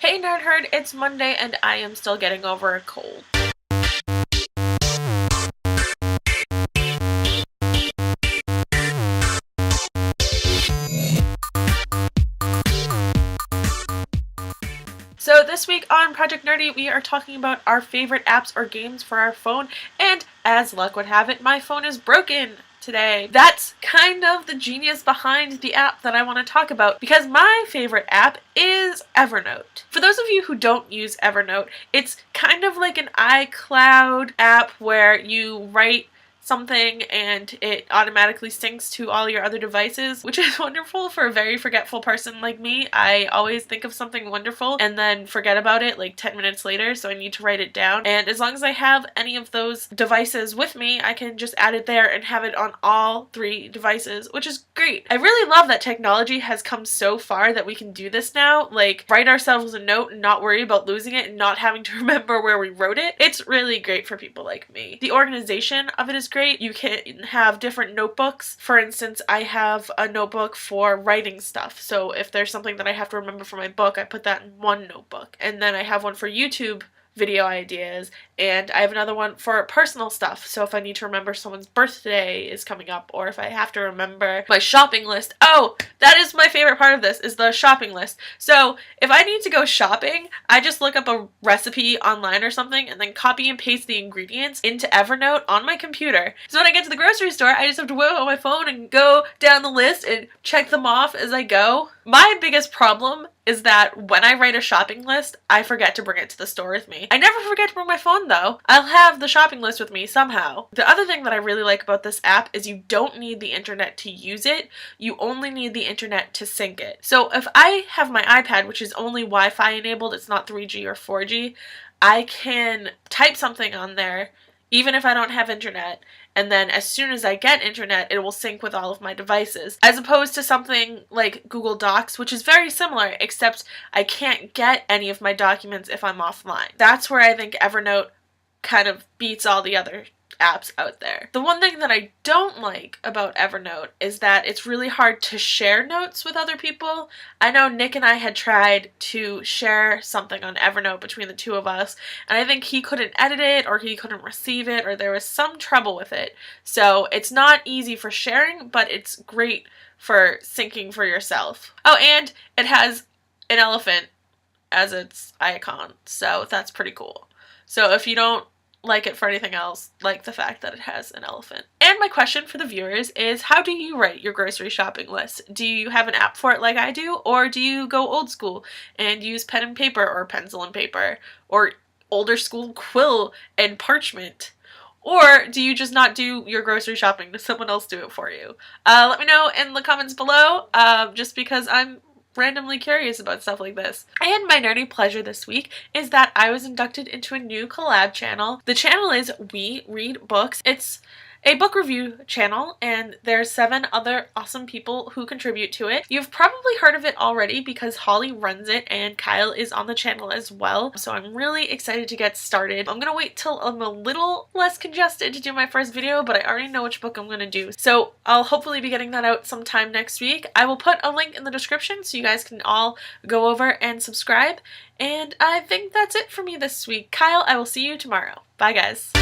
Hey Nerd Herd, it's Monday and I am still getting over a cold. So this week on Project Nerdy, we are talking about our favorite apps or games for our phone, and as luck would have it, my phone is broken today. That's kind of the genius behind the app that I want to talk about, because my favorite app is Evernote. For those of you who don't use Evernote, it's kind of like an iCloud app where you write something and it automatically syncs to all your other devices, which is wonderful for a very forgetful person like me. I always think of something wonderful and then forget about it like 10 minutes later, so I need to write it down. And as long as I have any of those devices with me, I can just add it there and have it on all 3 devices, which is great. I really love that technology has come so far that we can do this now, like write ourselves a note and not worry about losing it and not having to remember where we wrote it. It's really great for people like me. The organization of it is great. You can have different notebooks. For instance, I have a notebook for writing stuff. So if there's something that I have to remember for my book, I put that in one notebook. And then I have one for YouTube video ideas, and I have another one for personal stuff. So if I need to remember someone's birthday is coming up, or if I have to remember my shopping list. Oh, that is my favorite part of this, is the shopping list. So if I need to go shopping, I just look up a recipe online or something and then copy and paste the ingredients into Evernote on my computer. So when I get to the grocery store, I just have to whip out my phone and go down the list and check them off as I go. My biggest problem is that when I write a shopping list, I forget to bring it to the store with me. I never forget to bring my phone though. I'll have the shopping list with me somehow. The other thing that I really like about this app is you don't need the internet to use it. You only need the internet to sync it. So if I have my iPad, which is only Wi-Fi enabled, it's not 3G or 4G, I can type something on there even if I don't have internet, and then as soon as I get internet, it will sync with all of my devices. As opposed to something like Google Docs, which is very similar, except I can't get any of my documents if I'm offline. That's where I think Evernote kind of beats all the other apps out there. The one thing that I don't like about Evernote is that it's really hard to share notes with other people. I know Nick and I had tried to share something on Evernote between the two of us, and I think he couldn't edit it, or he couldn't receive it, or there was some trouble with it. So it's not easy for sharing, but it's great for syncing for yourself. Oh, and it has an elephant as its icon, so that's pretty cool. So if you don't like it for anything else, like the fact that it has an elephant. And my question for the viewers is, how do you write your grocery shopping list? Do you have an app for it like I do, or do you go old school and use pen and paper or pencil and paper, or older school quill and parchment? Or do you just not do your grocery shopping? Does someone else do it for you? Let me know in the comments below, just because I'm randomly curious about stuff like this. And my nerdy pleasure this week is that I was inducted into a new collab channel. The channel is We Read Books. It's a book review channel, and there's 7 other awesome people who contribute to it. You've probably heard of it already because Holly runs it and Kyle is on the channel as well, so I'm really excited to get started. I'm gonna wait till I'm a little less congested to do my first video, but I already know which book I'm gonna do, so I'll hopefully be getting that out sometime next week. I will put a link in the description so you guys can all go over and subscribe, and I think that's it for me this week. Kyle, I will see you tomorrow. Bye guys.